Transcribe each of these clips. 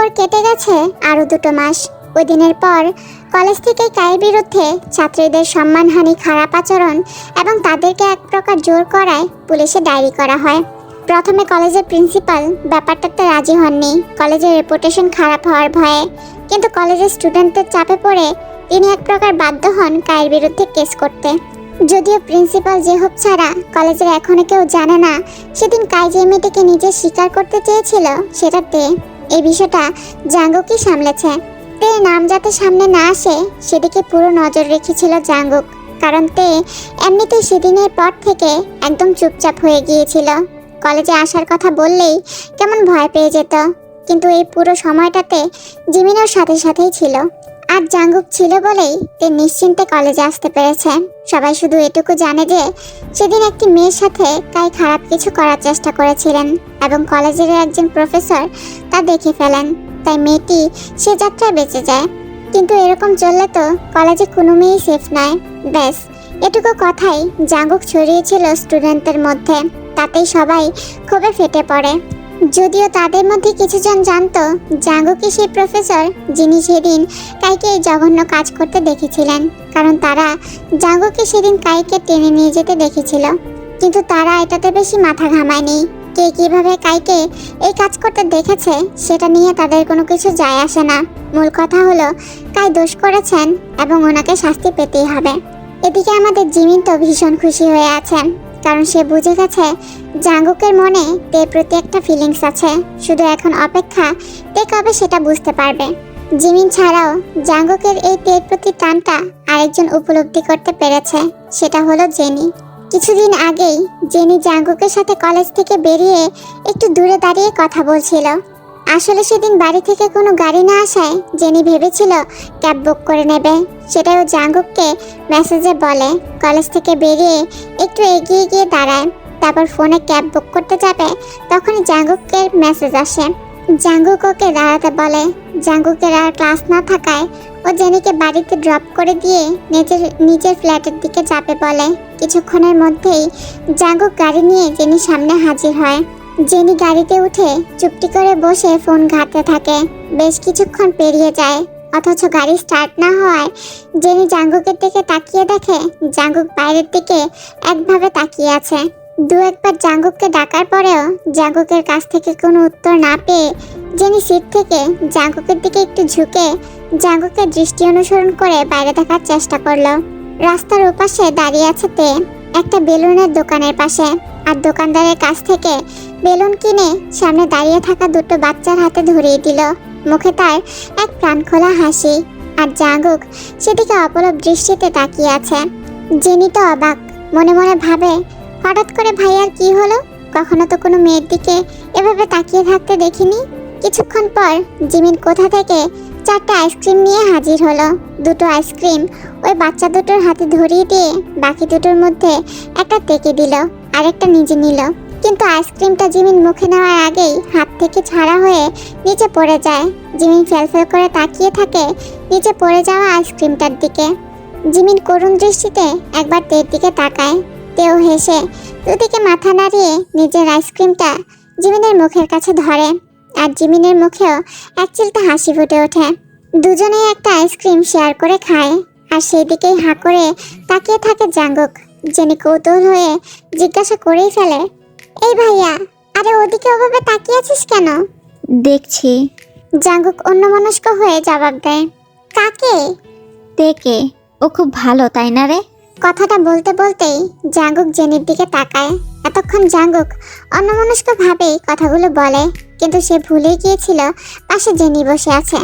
এরপর কেটে গেছে আরো 2 মাস। ওই দিনের পর কলেজ থেকে কায়ের বিরুদ্ধে ছাত্রীদের সম্মানহানি, খারাপ আচরণ এবং তাদেরকে এক প্রকার জোর করায় পুলিশে ডায়েরি করা হয়। প্রথমে কলেজের প্রিন্সিপাল ব্যাপারটাতে রাজি হননি, কলেজের রেপুটেশন খারাপ হওয়ার ভয়ে। কিন্তু কলেজের স্টুডেন্টদের চাপে পড়ে তিনি এক প্রকার বাধ্য হন কায়ের বিরুদ্ধে কেস করতে। যদিও প্রিন্সিপাল জেহব ছাড়া কলেজের এখনো কেউ জানে না সেদিন কাই যে মেয়েটিকে নিজে স্বীকার করতে চেয়েছিল সেটা তে। এই বিষয়টা জাঙ্গুকই সামলেছে। তে নাম যাতে সামনে না আসে সেদিকে পুরো নজর রেখেছিল জাঙ্গুক, কারণ তে এমনিতেই সেদিনের পর থেকে একদম চুপচাপ হয়ে গিয়েছিল। কলেজে আসার কথা বললেই কেমন ভয় পেয়ে যেত। কিন্তু এই পুরো সময়টাতে জিমিনের সাথে সাথেই ছিল। আর জাঙ্গুক ছিল বলেই তে নিশ্চিন্তে কলেজে আসতে পেরেছে। সবাই শুধু এটুকু জানে যে সেদিন একটি মেয়ের সাথে কাই খারাপ কিছু করার চেষ্টা করেছিলেন এবং কলেজের একজন প্রফেসর তা দেখে ফেলেন। তাই মেয়েটি সে যাত্রায় বেঁচে যায়। কিন্তু এরকম চললে তো কলেজে কোনো মেয়েই সেফ নয়। ব্যাস এটুকু কথাই জাঙ্গুক ছড়িয়েছিল স্টুডেন্টদের মধ্যে। তাতেই সবাই ক্ষোভে ফেটে পড়ে। যদিও তাদের মধ্যে কিছুজন জানতো জাঙ্গুকই সেই প্রফেসর যিনি সেদিন কাইকে এই জঘন্য কাজ করতে দেখেছিলেন, কারণ তারা জাঙ্গুককে সেদিন কাইকে টেনে নিয়ে যেতে দেখেছিল। কিন্তু তারা এটাতে বেশি মাথা ঘামায়নি। কে কিভাবে কাইকে এই কাজ করতে দেখেছে সেটা নিয়ে তাদের কোনো কিছু যায় আসে না। মূল কথা হলো কাই দোষ করেছেন এবং ওনাকে শাস্তি পেতেই হবে। এদিকে আমাদের জিমিন তো ভীষণ খুশি হয়ে আছেন, কারণ সে বুঝে গেছে জাঙ্গুকের মনে তের প্রতি একটা ফিলিংস আছে। শুধু এখন অপেক্ষা তে কবে সেটা বুঝতে পারবে। জিমিন ছাড়াও জাঙ্গুকের এই তের প্রতি টানটা আরেকজন উপলব্ধি করতে পেরেছে, সেটা হলো জেনি। কিছুদিন আগেই জেনি জাঙ্গুকের সাথে কলেজ থেকে বেরিয়ে একটু দূরে দাঁড়িয়ে কথা বলছিল। আসলে সেদিন বাড়ি থেকে কোনো গাড়ি না আসায় জেনি ভেবেছিল ক্যাব বুক করে নেবে। সেটাও জাঙ্গুককে মেসেজে বলে। কলেজ থেকে বেরিয়ে একটু এগিয়ে গিয়ে দাঁড়ায়, তারপর ফোনে ক্যাব বুক করতে যাবে তখনই জাঙ্গুকের মেসেজ আসে। জাঙ্গুক ওকে দাঁড়াতে বলে। জাঙ্গুকের আর ক্লাস না থাকায় ও জেনিকে বাড়িতে ড্রপ করে দিয়ে নিজের ফ্ল্যাটের দিকে যাবে বলে। কিছুক্ষণের মধ্যেই জাঙ্গুক গাড়ি নিয়ে জেনির সামনে হাজির হয়। জেনি গাড়িতে উঠে চুপটি করে বসে ফোন ঘাঁটতে থাকে। বেশ কিছুক্ষণ পেরিয়ে যায়, অথচ গাড়ি স্টার্ট না হওয়ায় জেনি জাঙ্গুকের দিকে তাকিয়ে দেখে জাঙ্গুক বাইরের দিকে একভাবে তাকিয়ে আছে। দু একবার জাঙ্গুককে ডাকার পরেও জাঙ্গুকের কাছ থেকে কোনো উত্তর না পেয়ে জেনি সিট থেকে জাঙ্গুকের দিকে একটু ঝুঁকে জাঙ্গুকের দৃষ্টি অনুসরণ করে বাইরে দেখার চেষ্টা করলো। রাস্তার ওপাশে দাঁড়িয়ে আছে তে একটা বেলুনের দোকানের পাশে, আর দোকানদারের কাছ থেকে বেলুন কিনে সামনে দাঁড়িয়ে থাকা 2 বাচ্চার হাতে ধরিয়ে দিল। মুখে তার এক প্রাণখোলা হাসি। আর জাঙ্গুক সেদিকে অপলক দৃষ্টিতে তাকিয়ে আছে। জেনি তো অবাক, মনে মনে ভাবে হঠাৎ করে ভাইয়ার কি হলো? কখনো তো কোনো মেয়ের দিকে এভাবে তাকিয়ে থাকতে দেখিনি। কিছুক্ষণ পর জিমিন কোথা থেকে 4টে আইসক্রিম নিয়ে হাজির হলো। 2 আইসক্রিম ওই বাচ্চা 2টোর হাতে ধরিয়ে দিয়ে বাকি 2টোর মধ্যে একটা তেকে দিল, আর একটা নিজে নিল। কিন্তু আইসক্রিমটা জিমিন মুখে নেওয়ার আগেই হাত থেকে ছাড়া হয়ে নিচে পড়ে যায়। জিমিন ফেলফেল করে তাকিয়ে থাকে নিচে পড়ে যাওয়া আইসক্রিমটার দিকে। জিমিন করুণ দৃষ্টিতে একবার তের দিকে তাকায়। তেও হেসে দুদিকে মাথা নাড়িয়ে নিজের আইসক্রিমটা জিমিনের মুখের কাছে ধরে, আর জিমিনের মুখেও এক চিলতে হাসি ফুটে ওঠে। দুজনেই একটা আইসক্রিম শেয়ার করে খায়, আর সেই দিকেই হাঁ করে তাকিয়ে থাকে জাঙ্গুক। জেনি কৌতূহল হয়ে জিজ্ঞাসা করেই ফেলে, এই ভাইয়া, আরে ওদিকে ওভাবে তাকিয়ে আছিস কেন? দেখছি। জাঙ্গুক অন্যমনস্ক হয়ে জবাব দেয়, কাকে? তেকে। ও খুব ভালো, তাই না রে? কথাটা বলতে বলতেই জাঙ্গুক জেনির দিকে তাকায়। এতক্ষণ জাঙ্গুক অন্যমনস্ক ভাবেই কথাগুলো বলে, কিন্তু সে ভুলে গিয়েছিল পাশে জেনি বসে আছে।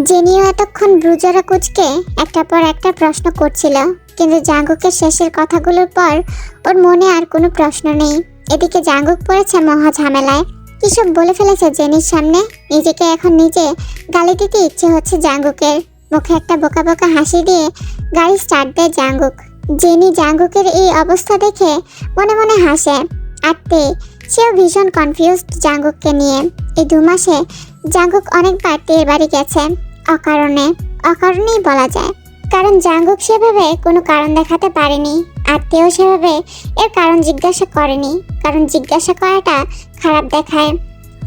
জেনিও এতক্ষণ ব্রুজরা কুচকে একটার পর একটা প্রশ্ন করছিল, কিন্তু জাঙ্গুকের শেষের কথাগুলোর পর ওর মনে আর কোনো প্রশ্ন নেই। এদিকে জাঙ্গুক পড়েছে মহা ঝামেলায়। কিসব বলে ফেলেছে জেনির সামনে। নিজেকে এখন নিজে গালি দিতে ইচ্ছে হচ্ছে জাঙ্গুকের। মুখে একটা বোকা বোকা হাসি দিয়ে গাড়ি স্টার্ট দেয় জাঙ্গুক। জেনি জাঙ্গুকের এই অবস্থা দেখে মনে মনে হাসে। আর সেও ভীষণ কনফিউজড জাঙ্গুককে নিয়ে। এই 2 মাসে জাঙ্গুক অনেকবার তের বাড়ি গেছে, অকারণেই বলা যায়, কারণ জাঙ্গুক সেভাবে কোনো কারণ দেখাতে পারেনি। আর তেও সেভাবে এর কারণ জিজ্ঞাসা করেনি, কারণ জিজ্ঞাসা করাটা খারাপ দেখায়।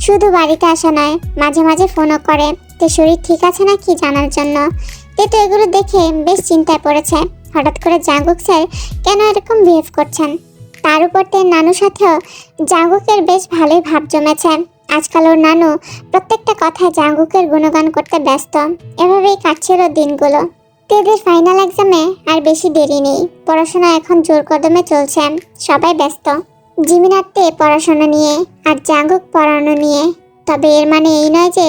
শুধু বাড়িতে আসা নয়, মাঝে মাঝে ফোনও করে তে শরীর ঠিক আছে নাকি জানার জন্য। তে তো এগুলো দেখে বেশ চিন্তায় পড়েছে, হঠাৎ করে জাঙ্গুক স্যার কেন এরকম বিহেভ করছেন। তার উপর তের নানুর সাথেও জাঙ্গুকের বেশ ভালোই ভাব জমেছে। আজকাল ওর নানু প্রত্যেকটা কথায় জাঙ্গুকের গুণগান করতে ব্যস্ত। এভাবেই কাটছিল দিনগুলো। তেদের ফাইনাল এক্সামে আর বেশি দেরি নেই, পড়াশোনা এখন জোর কদমে চলছে, সবাই ব্যস্ত। জিমিন আর তে পড়াশোনা নিয়ে আর জাঙ্গুক পড়ানো নিয়ে। তবে এর মানে এই নয় যে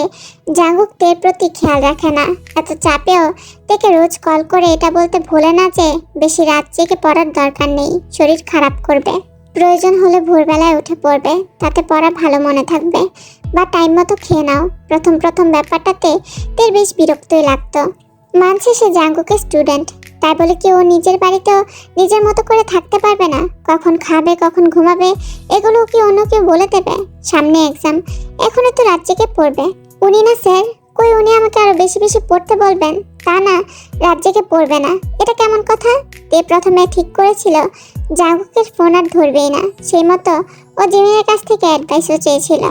জাঙ্গুক তের প্রতি খেয়াল রাখে না। এত চাপেও তেকে রোজ কল করে এটা বলতে ভোলে না যে বেশি রাত জেগে পড়ার দরকার নেই, শরীর খারাপ করবে। প্রয়োজন হলে ভোরবেলায় উঠে পড়বে, তাতে পড়া ভালো মনে থাকবে। বা টাইম মতো খেয়ে নাও। প্রথম প্রথম ব্যাপারটাতে তের বেশ বিরক্তই লাগতো। মানছে সে জাঙ্গুকের স্টুডেন্ট, তাই বলে কি ও নিজের বাড়িতেও নিজের মতো করে থাকতে পারবে না? কখন খাবে, কখন ঘুমাবে, এগুলো কি অন্য কেউ বলে দেবে? সামনে এক্সাম, এখনো তো রাত জেগে পড়বে। উনি না স্যার, কই উনি আমাকে আরো বেশি বেশি পড়তে বলবেন, তা না রাত জেগে পড়বে না। এটা কেমন কথা? তে প্রথমে ঠিক করেছিল জাঙ্গুকের ফোন আর ধরবেই না, সেই মতো ও জিমিনের কাছ থেকে অ্যাডভাইসও চেয়েছিল।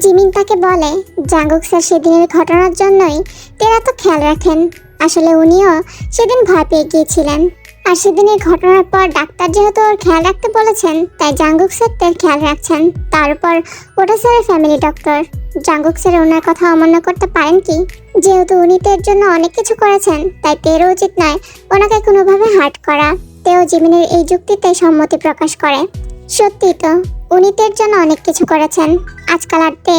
জিমিন তাকে বলে জাঙ্গুক স্যার সেদিনের ঘটনার জন্যই তেরা তো খেয়াল রাখেন। আসলে উনিও সেদিন ভয় পেয়ে গিয়েছিলেন। আর সেদিনের ঘটনার পর ডাক্তার যেহেতু ওর খেয়াল রাখতে বলেছেন, তাই জাঙ্গুক স্যার তের খেয়াল রাখছেন। তার উপর ওটা স্যারের ফ্যামিলি ডক্টর, জাঙ্গুক স্যার ওনার কথা অমান্য করতে পারেন কি? যেহেতু উনি তের জন্য অনেক কিছু করেছেন, তাই তেরও উচিত নয় ওনাকে কোনোভাবে হার্ট করা। তেও জিমিনের এই যুক্তিতে সম্মতি প্রকাশ করে। সত্যি তো, উনি তের জন্য অনেক কিছু করেছেন। আজকাল আর তে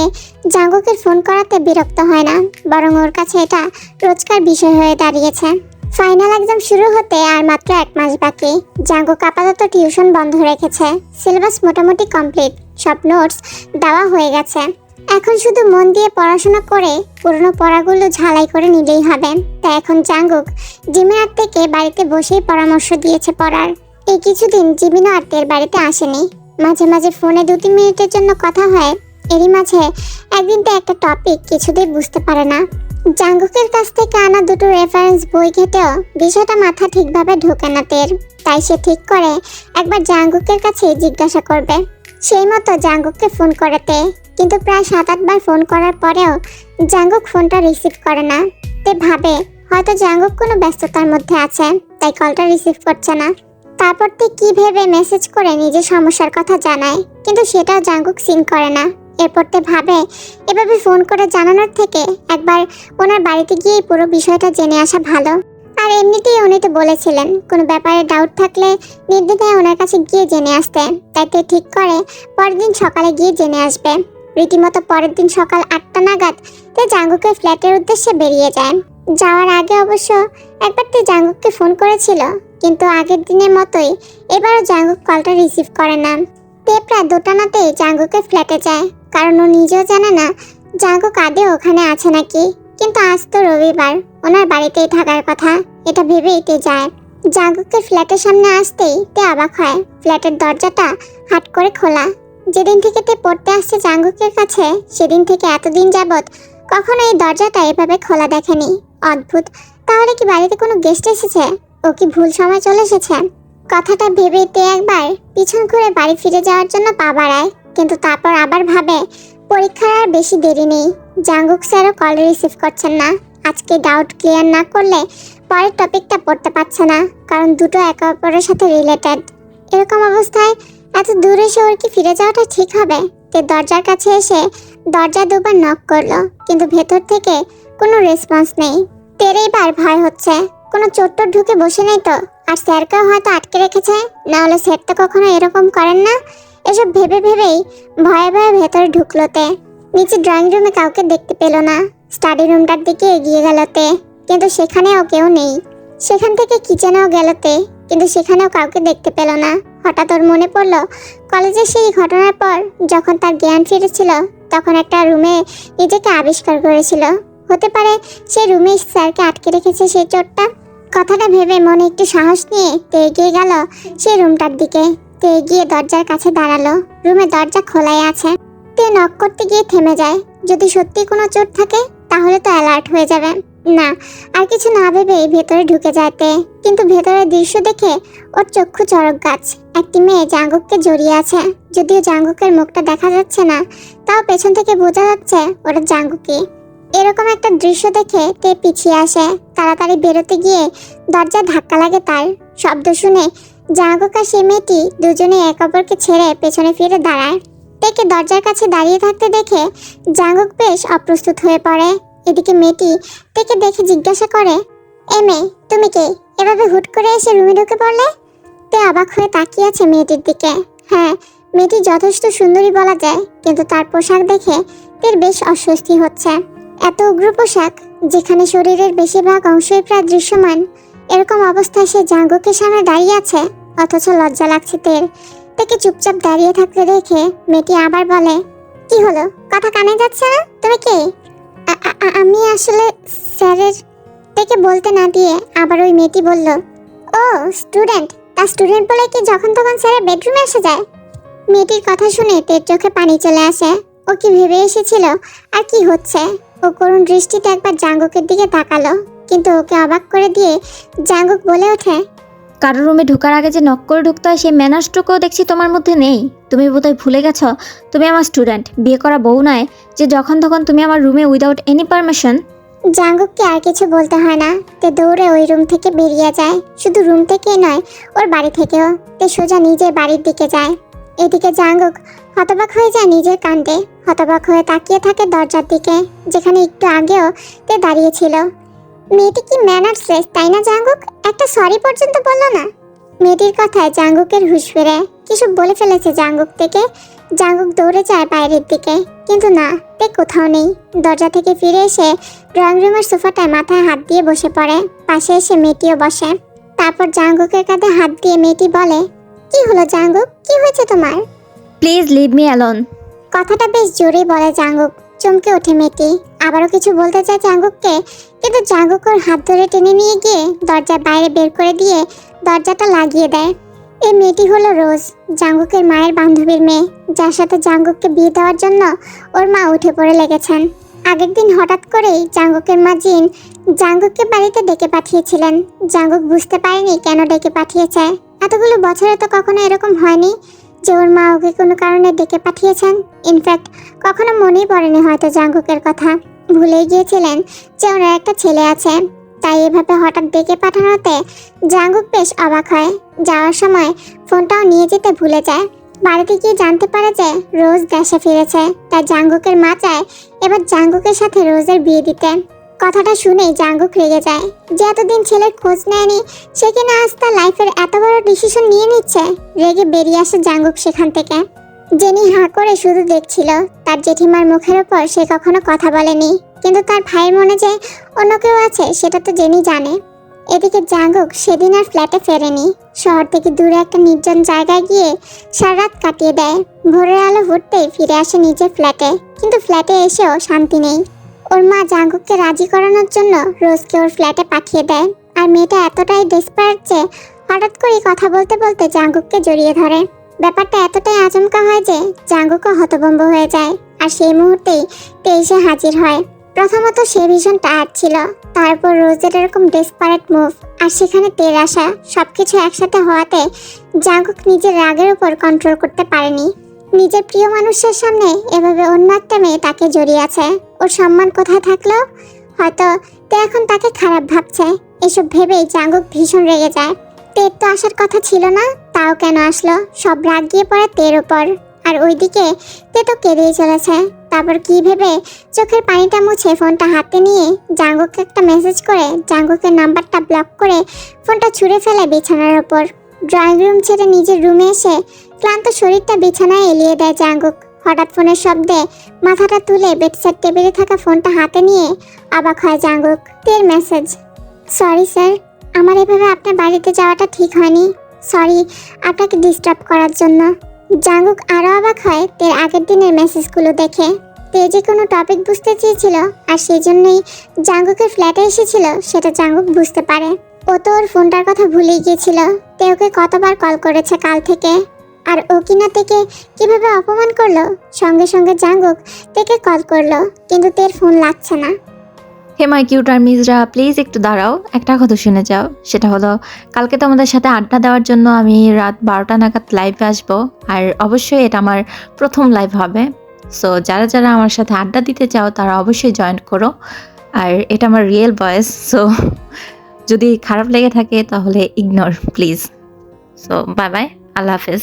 জাঙ্গুকের ফোন করাতে বিরক্ত হয় না, বরং ওর কাছে এটা রোজকার বিষয় হয়ে দাঁড়িয়েছে। ফাইনাল এক্সাম শুরু হতে আর মাত্র 1 মাস বাকি। জাঙ্গুক আপাতত টিউশন বন্ধ রেখেছে। সিলেবাস মোটামুটি কমপ্লিট, সব নোটস দেওয়া হয়ে গেছে। এখন শুধু মন দিয়ে পড়াশোনা করে পুরনো পড়াগুলো ঝালাই করে নিলেই হবে। তাই এখন জাঙ্গুক জিমিন আর থেকে বাড়িতে বসেই পরামর্শ দিয়েছে পড়ার। এই কিছুদিন জিমিনও আর তের বাড়িতে আসেনি। মাঝে মাঝে ফোনে 2-3 মিনিটের জন্য কথা হয়। এরই মাঝে একদিন তো একটা টপিক কিছুতেই বুঝতে পারে না। জাঙ্গুকের কাছ থেকে আনা দুটো রেফারেন্স বই ঘেটেও বিষয়টা মাথা ঠিকভাবে ঢোকে না তের। তাই সে ঠিক করে একবার জাঙ্গুকের কাছে জিজ্ঞাসা করবে। সেই মতো জাঙ্গুককে ফোন করেতে, কিন্তু প্রায় 7-8 বার ফোন করার পরেও জাঙ্গুক ফোনটা রিসিভ করে না। তে ভাবে হয়তো জাঙ্গুক কোনো ব্যস্ততার মধ্যে আছে, তাই কলটা রিসিভ করছে না। তারপর তে কি ভেবে মেসেজ করে নিজের সমস্যার কথা জানায়, কিন্তু সেটাও জাঙ্গুক সিন করে না। এরপর তে ভাবে এভাবে ফোন করে জানানোর থেকে একবার ওনার বাড়িতে গিয়ে পুরো বিষয়টা জেনে আসা ভালো। আর এমনিতেই উনি তো বলেছিলেন কোনো ব্যাপারে ডাউট থাকলে নির্দ্বিধায় ওনার কাছে গিয়ে জেনে আসতে। তাই তে ঠিক করে পরের দিন সকালে গিয়ে জেনে আসবে। রীতিমতো পরের দিন সকাল 8টা নাগাদ তে জাঙ্গুকের ফ্ল্যাটের উদ্দেশ্যে বেরিয়ে যায়। যাওয়ার আগে অবশ্য একবার তে জাঙ্গুককে ফোন করেছিল, কিন্তু আগের দিনের মতোই এবারও জাঙ্গুক কলটা রিসিভ করে না। তে প্রায় 2টা নাতেই জাঙ্গুকের ফ্ল্যাটে যায়, কারণ ও নিজেও জানে না জাঙ্গুক আদৌ ওখানে আছে নাকি। কিন্তু আজ তো রবিবার, ওনার বাড়িতেই থাকার কথা, এটা ভেবেই তে যায়। জাঙ্গুকের ফ্ল্যাটের সামনে আসতেই তে অবাক হয়, ফ্ল্যাটের দরজাটা হাট করে খোলা। যেদিন থেকে তে পড়তে আসছে জাঙ্গুকের কাছে, সেদিন থেকে এতদিন যাবৎ কখনো এই দরজাটা এভাবে খোলা দেখেনি। অদ্ভুত, তাহলে কি বাড়িতে কোনো গেস্ট এসেছে? ও কি ভুল সময় চলে এসেছে? কথাটা ভেবেই তে একবার পিছন ঘুরে বাড়ি ফিরে যাওয়ার জন্য পা বাড়ায়, কিন্তু তারপর আবার ভাবে পরীক্ষার আর বেশি দেরি নেই। জাঙ্গুক স্যারও কল রিসিভ করছেন না। আজকে ডাউট ক্লিয়ার না করলে পরের টপিকটা পড়তে পারছে না, কারণ দুটো একে অপরের সাথে রিলেটেড। এরকম অবস্থায় এত দূরে এসে ওর কি ফিরে যাওয়াটা ঠিক হবে? তে দরজার কাছে এসে দরজা 2বার নক করলো, কিন্তু ভেতর থেকে কোনো রেসপন্স নেই। তের এইবার ভয় হচ্ছে কোনো চোট্টর ঢুকে বসে নেই তো, আর স্যারকেও হয়তো আটকে রেখেছে। না হলে স্যার তো কখনো এরকম করেন না। এসব ভেবে ভেবেই ভয়ে ভয়ে ভেতরে ঢুকলো তে। নিচে ড্রয়িং রুমে কাউকে দেখতে পেল না। স্টাডি রুমটার দিকে এগিয়ে গেল তে, কিন্তু সেখানেও কেউ নেই। সেখান থেকে কিচেনেও গেল তে, কিন্তু সেখানেও কাউকে দেখতে পেল না। হঠাৎ ওর মনে পড়লো কলেজে সেই ঘটনার পর যখন তার জ্ঞান ফিরেছিল, তখন একটা রুমে নিজেকে আবিষ্কার করেছিল। হতে পারে সেই রুমে স্যারকে আটকে রেখেছে সেই চোরটা। কথাটা ভেবে মনে একটু সাহস নিয়ে তে এগিয়ে গেল সেই রুমটার দিকে। তে এগিয়ে দরজার কাছে দাঁড়ালো। রুমের দরজা খোলাই আছে। তে নক করতে গিয়ে থেমে যায়। যদি সত্যি কোনো চোর থাকে তাহলে তো অ্যালার্ট হয়ে যাবে। না, আর কিছু না ভেবেই ভেতরে ঢুকে যেতে, কিন্তু ভেতরের দৃশ্য দেখে ওর চক্ষু চড়ক গাছ। একটি মেয়ে জাঙ্গুককে জড়িয়ে আছে, যদিও জাঙ্গুকের মুখটা দেখা যাচ্ছে না, তাও পেছন থেকে বোঝা যাচ্ছে ওটা জাঙ্গুকি। এরকম একটা দৃশ্য দেখে তে পিছিয়ে আসে। তাড়াতাড়ি বেরোতে গিয়ে দরজায় ধাক্কা লাগে তার। শব্দ শুনে জাঙ্গুক আর সেই মেয়েটি দুজনে এক অপরকে ছেড়ে পেছনে ফিরে দাঁড়ায়। তেকে দরজার কাছে দাঁড়িয়ে থাকতে দেখে জাঙ্গুক বেশ অপ্রস্তুত হয়ে পড়ে। এদিকে মেয়েটি তেকে দেখে জিজ্ঞাসা করে, এ মেয়ে, তুমি কে? এভাবে হুট করে এসে রুমে ঢুকে পড়লে? তে অবাক হয়ে তাকিয়ে আছে মেয়েটির দিকে। হ্যাঁ, মেয়েটি যথেষ্ট সুন্দরী বলা যায়, কিন্তু তার পোশাক দেখে তের বেশ অস্বস্তি হচ্ছে। এত উগ্র পোশাক, যেখানে শরীরের বেশিরভাগ অংশই প্রায় দৃশ্যমান। এরকম অবস্থায় সে জাঙ্গুকের সামনে দাঁড়িয়ে আছে, অথচ লজ্জা লাগছে তের। তেকে চুপচাপ দাঁড়িয়ে থাকতে দেখে মেয়েটি আবার বলে, কি হলো, কথা কানে যাচ্ছে না? তুমি কে? আমি আসলে স্যারের। তেকে বলতে না দিয়ে আবার ওই মেয়েটি বলল, ও স্টুডেন্ট। তা স্টুডেন্ট বলে কি যখন তখন স্যারের বেডরুমে এসে যায়? মেয়েটির কথা শুনে তের চোখে পানি চলে আসে। ও কি ভেবে এসেছিল আর কি হচ্ছে? ও করুণ দৃষ্টিতে একবার জাঙ্গুকের দিকে তাকালো, কিন্তু ওকে অবাক করে দিয়ে জাঙ্গুক বলে ওঠে, কারো রুমে ঢোকার আগে যে নক করে ঢুকতে হয় সেই ম্যানার্সটুকুও দেখছি তোমার মধ্যে নেই। তুমি বোধহয় ভুলে গেছো তুমি আমার স্টুডেন্ট, বিয়ে করা বউ নয় যে যখন তখন তুমি আমার রুমে উইদাউট এনি পারমিশন। জাঙ্গুককে আর কিছু বলতে হয় না। তে দৌড়ে ওই রুম থেকে বেরিয়ে যায়। শুধু রুম থেকে নয়, ওর বাড়ি থেকেও। তে সোজা নিজের বাড়ির দিকে যায়। এদিকে জাঙ্গুক হতবাক হয়ে যায় নিজের কাণ্ডে। হতবাক হয়ে তাকিয়ে থাকে দরজার দিকে, যেখানে একটু আগেও তে দাঁড়িয়েছিল। মেয়েটি কি ম্যানার্সলেস, তাই না জাঙ্গুক? একটা সরি পর্যন্ত বললো না। মেয়েটির কথায় জাঙ্গুকের হুঁশ ফেরে। কিছু বলে ফেলেছে জাঙ্গুক থেকে। জাঙ্গুক দৌড়ে যায় বাইরের দিকে, কিন্তু না, তে কোথাও নেই। দরজা থেকে ফিরে এসে ড্রয়িং রুমের সোফাটায় মাথায় হাত দিয়ে বসে পড়ে। পাশে এসে মেয়েটিও বসে। তারপর জাঙ্গুকের কাঁধে হাত দিয়ে মেয়েটি বলে, কি হলো জাঙ্গুক, কি হয়েছে তোমার? Please leave me alone. কথাটা বেশ জোরেই বলে জাঙ্গুক। চমকে ওঠে মেয়েটি। আবারও কিছু বলতে চায় জাঙ্গুককে, কিন্তু জাঙ্গুক ওর হাত ধরে টেনে নিয়ে গিয়ে দরজার বাইরে বের করে দিয়ে দরজাটা লাগিয়ে দেয়। এই মেয়েটি হলো রোজ, জাঙ্গুকের মায়ের বান্ধবীর মেয়ে, যার সাথে জাঙ্গুককে বিয়ে দেওয়ার জন্য ওর মা উঠে পড়ে লেগেছেন। আগের দিন হঠাৎ করেই জাঙ্গুকের মা জিন জাঙ্গুককে বাড়িতে ডেকে পাঠিয়েছিলেন। জাঙ্গুক বুঝতে পারেনি কেন ডেকে পাঠিয়েছে। এতগুলো বছরে তো কখনো এরকম হয়নি যে ওর মা ওকে কোনো কারণে ডেকে পাঠিয়েছেন। ইনফ্যাক্ট কখনো মনেই পড়েনি হয়তো জাঙ্গুকের কথা। ভুলেই গিয়েছিলেন যে ওনার একটা ছেলে আছে। তাই এভাবে হঠাৎ ডেকে পাঠানোতে জাঙ্গুক বেশ অবাক হয়। যাওয়ার সময় ফোনটাও নিয়ে যেতে ভুলে যায়। বাড়িতে গিয়ে জানতে পারে যে রোজ দেশে ফিরেছে। তাই জাঙ্গুকের মা চায় এবার জাঙ্গুকের সাথে রোজের বিয়ে দিতে। কথাটা শুনেই জাঙ্গুক রেগে যায় যে এতদিন ছেলের খোঁজ নেয়নি, সে কিনা আজ তার লাইফের এত বড় ডিসিশন নিয়ে নিচ্ছে। রেগে বেরিয়ে আসে জাঙ্গুক সেখান থেকে। জেনি হাঁ করে শুধু দেখছিল। তার জেঠিমার মুখের ওপর সে কখনো কথা বলেনি, কিন্তু তার ভাইয়ের মনে যে অন্য কেউ আছে সেটা তো জেনি জানে। এদিকে জাঙ্গুক সেদিন আর ফ্ল্যাটে ফেরেনি। শহর থেকে দূরে একটা নির্জন জায়গায় গিয়ে সারা রাত কাটিয়ে দেয়। ভোরের আলো ফুটতেই ফিরে আসে নিজের ফ্ল্যাটে, কিন্তু ফ্ল্যাটে এসেও শান্তি নেই। ওর মা জাঙ্গুককে রাজি করানোর জন্য রোজকে ওর ফ্ল্যাটে পাঠিয়ে দেয়। আর মেয়েটা এতটাই ডেসপারেট যে হঠাৎ করে কথা বলতে বলতে জাঙ্গুককে জড়িয়ে ধরে। ব্যাপারটা এতটাই আচমকা হয় যে জাঙ্গুকও হতভম্ব হয়ে যায়। আর সেই মুহূর্তেই তে এসে হাজির হয়। প্রথমত সে ভীষণ টায়ার্ড ছিল, তারপর রোজের এরকম ডেসপারেট মুভ, আর সেখানে তের আসা, সবকিছু একসাথে হওয়াতে জাঙ্গুক নিজের রাগের উপর কন্ট্রোল করতে পারেনি। নিজের প্রিয় মানুষের সামনে এভাবে অন্য একটা মেয়ে তাকে জড়িয়ে আছে। ওর সম্মান কোথায় থাকলো? হয়তো তে এখন তাকে খারাপ ভাবছে। এসব ভেবেই জাঙ্গুক ভীষণ রেগে যায়। তের তো আসার কথা ছিল না, তাও কেন আসলো? সব রাগ গিয়ে পড়ে তের ওপর। আর ওইদিকে তে তো কেঁদেই চলেছে। তারপর কি ভেবে চোখের পানিটা মুছে ফোনটা হাতে নিয়ে জাঙ্গুককে একটা মেসেজ করে জাঙ্গুকের নাম্বারটা ব্লক করে ফোনটা ছুঁড়ে ফেলে বিছানার ওপর। ড্রয়িং রুম ছেড়ে নিজের রুমে এসে ক্লান্ত শরীরটা বিছানায় এলিয়ে দেয় জাঙ্গুক। হঠাৎ ফোনের শব্দে মাথাটা তুলে বেডসাইড টেবিলে থাকা ফোনটা হাতে নিয়ে অবাক হয় জাঙ্গুক। তের মেসেজ, সরি স্যার, আমার এভাবে আপনার বাড়িতে যাওয়াটা ঠিক হয়নি। সরি আপনাকে ডিস্টার্ব করার জন্য। জাঙ্গুক আরও অবাক হয় তের আগের দিনের মেসেজগুলো দেখে। তে যে কোনো টপিক বুঝতে চেয়েছিল আর সেই জন্যই জাঙ্গুকের ফ্ল্যাটে এসেছিল সেটা জাঙ্গুক বুঝতে পারে। ও তো ওর ফোনটার কথা ভুলেই গিয়েছিল। তে ওকে কতবার কল করেছে কাল থেকে, আর ও কিনা তেকে কিভাবে অপমান করলো। সঙ্গে সঙ্গে জাঙ্গুক তেকে কল করলো, কিন্তু তের ফোন লাগছে না। হে মাই কিউট আর্মিজরা, প্লিজ একটু দাঁড়াও, একটা কথা শুনে যাও। সেটা হলো, কালকে তোমাদের সাথে আড্ডা দেওয়ার জন্য আমি রাত 12টা নাগাদ লাইভে আসবো। আর অবশ্যই এটা আমার প্রথম লাইভ হবে। সো যারা যারা আমার সাথে আড্ডা দিতে চাও তারা অবশ্যই জয়েন করো। আর এটা আমার রিয়েল ভয়েস, সো যদি খারাপ লেগে থাকে তাহলে ignore please. So bye bye, আল্লাহ হাফেজ।